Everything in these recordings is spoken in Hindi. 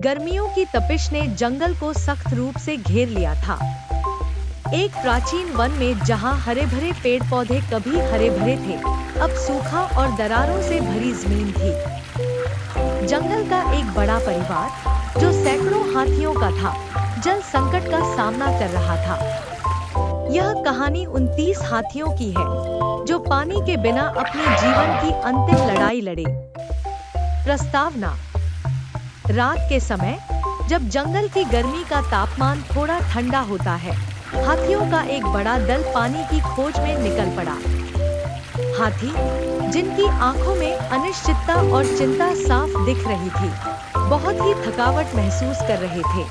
गर्मियों की तपिश ने जंगल को सख्त रूप से घेर लिया था। एक प्राचीन वन में जहां हरे भरे पेड़ पौधे कभी हरे भरे थे, अब सूखा और दरारों से भरी जमीन थी। जंगल का एक बड़ा परिवार जो सैकड़ों हाथियों का था, जल संकट का सामना कर रहा था। यह कहानी उन 30 हाथियों की है जो पानी के बिना अपने जीवन की अंतिम लड़ाई लड़े। प्रस्तावना: रात के समय जब जंगल की गर्मी का तापमान थोड़ा ठंडा होता है, हाथियों का एक बड़ा दल पानी की खोज में निकल पड़ा। हाथी, जिनकी आंखों में अनिश्चितता और चिंता साफ दिख रही थी, बहुत ही थकावट महसूस कर रहे थे।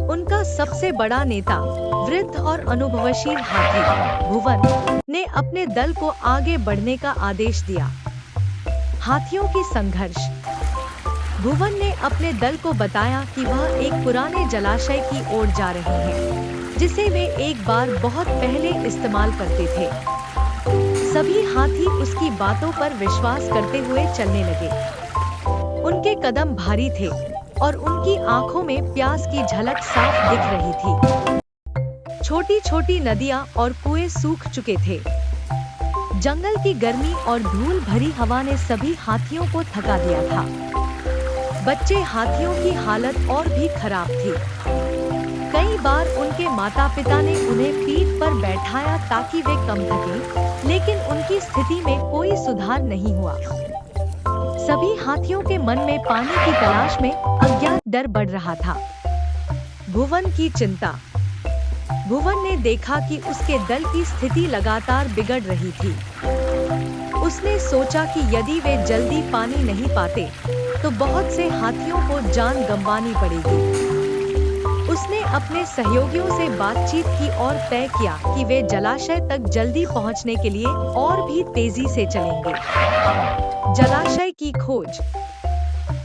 उनका सबसे बड़ा नेता, वृद्ध और अनुभवशील हाथी भुवन, ने अपने दल को आगे बढ़ने का आदेश दिया। हाथियों की संघर्ष: भुवन ने अपने दल को बताया कि वह एक पुराने जलाशय की ओर जा रहे हैं, जिसे वे एक बार बहुत पहले इस्तेमाल करते थे। सभी हाथी उसकी बातों पर विश्वास करते हुए चलने लगे। उनके कदम भारी थे और उनकी आंखों में प्यास की झलक साफ दिख रही थी। छोटी-छोटी नदियां और कुएं सूख चुके थे। जंगल की गर्मी और धूल भरी हवा ने सभी हाथियों को थका दिया था। बच्चे हाथियों की हालत और भी खराब थी। कई बार उनके माता-पिता ने उन्हें पीठ पर बैठाया ताकि वे कम थकें, लेकिन उनकी स्थिति में कोई सुधार नहीं हुआ। सभी हाथियों के मन में पानी की तलाश में अज्ञात डर बढ़ रहा था। भुवन की चिंता: भुवन ने देखा कि उसके दल की स्थिति लगातार बिगड़ रही थी। उसने सोचा कि यदि वे जल्दी पानी नहीं पाते, तो बहुत से हाथियों को जान गंवानी पड़ेगी। उसने अपने सहयोगियों से बातचीत की और तय किया कि वे जलाशय तक जल्दी पहुंचने के लिए और भी तेजी से चलेंगे। जलाशय की खोज: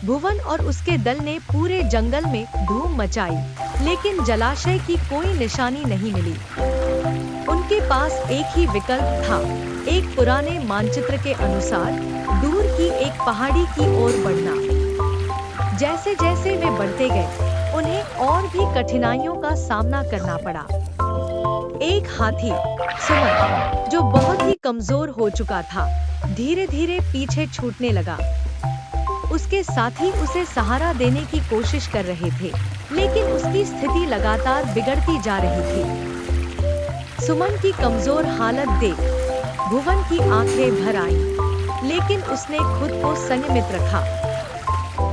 भुवन और उसके दल ने पूरे जंगल में धूम मचाई, लेकिन जलाशय की कोई निशानी नहीं मिली। उनके पास एक ही विकल्प था, एक पुराने मानचित्र के अनुसार दूर की एक पहाड़ी की ओर बढ़ना। जैसे जैसे वे बढ़ते गए, उन्हें और भी कठिनाइयों का सामना करना पड़ा। एक हाथी, सुमन, जो बहुत ही कमजोर हो चुका था, धीरे-धीरे पीछे छूटने लगा। उसके साथी उसे सहारा देने की कोशिश कर रहे थे, लेकिन उसकी स्थिति लगातार बिगड़ती जा रही थी। सुमन की कमजोर हालत देख भुवन की आंखें भर आईं, लेकिन उसने खुद को संयमित रखा।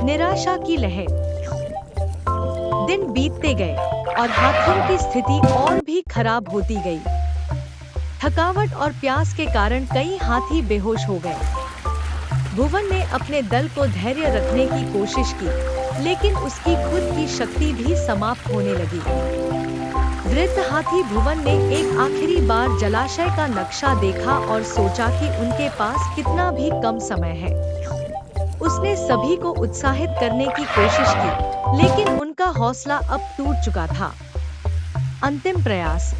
निराशा की लहर: दिन बीतते गए और हाथियों की स्थिति और भी खराब होती गई। थकावट और प्यास के कारण कई हाथी बेहोश हो गए। भुवन ने अपने दल को धैर्य रखने की कोशिश की, लेकिन उसकी खुद की शक्ति भी समाप्त होने लगी। वृद्ध हाथी भुवन ने एक आखिरी बार जलाशय का नक्शा देखा और सोचा कि उनके पास कितना भी कम समय है। उसने सभी को उत्साहित करने की कोशिश की, लेकिन उनका हौसला अब टूट चुका था। अंतिम प्रयास: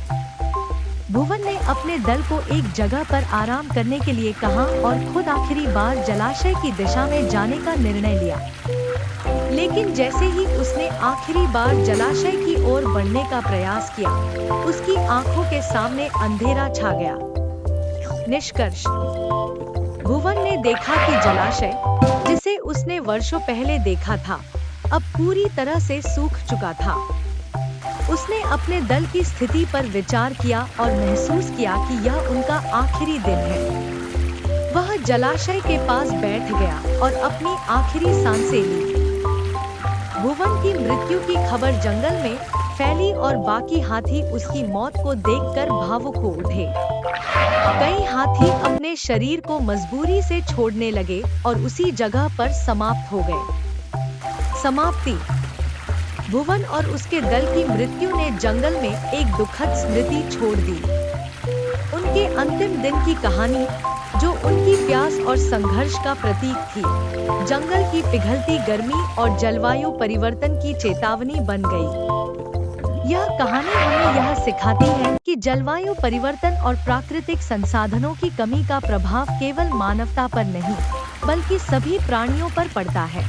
भुवन ने अपने दल को एक जगह पर आराम करने के लिए कहा और खुद आखिरी बार जलाशय की दिशा में जाने का निर्णय लिया। लेकिन जैसे ही उसने आखिरी बार जलाशय की ओर बढ़ने का प्रयास किया, उसकी आंखों के सामने अंधेरा छा गया। निष्कर्ष: भुवन ने देखा कि जलाशय, जिसे उसने वर्षों पहले देखा था, अब पूरी तरह से सूख चुका था। उसने अपने दल की स्थिति पर विचार किया और महसूस किया कि यह उनका आखिरी दिन है। वह जलाशय के पास बैठ गया और अपनी आखिरी सांसें ली। भुवन की मृत्यु की खबर जंगल में फैली और बाकी हाथी उसकी मौत को देखकर भावुक हो उठे। कई हाथी अपने शरीर को मजबूरी से छोड़ने लगे और उसी जगह पर समाप्त हो गए। समाप्ति: भुवन और उसके दल की मृत्यु ने जंगल में एक दुखद स्मृति छोड़ दी। उनके अंतिम दिन की कहानी, जो उनकी प्यास और संघर्ष का प्रतीक थी, जंगल की पिघलती गर्मी और जलवायु परिवर्तन की चेतावनी बन गई। यह कहानी हमें यह सिखाती है कि जलवायु परिवर्तन और प्राकृतिक संसाधनों की कमी का प्रभाव केवल मानवता पर नहीं, बल्कि सभी प्राणियों पर पड़ता है।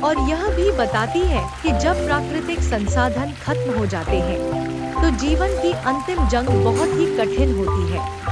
और यह भी बताती है कि जब प्राकृतिक संसाधन खत्म हो जाते हैं, तो जीवन की अंतिम जंग बहुत ही कठिन होती है।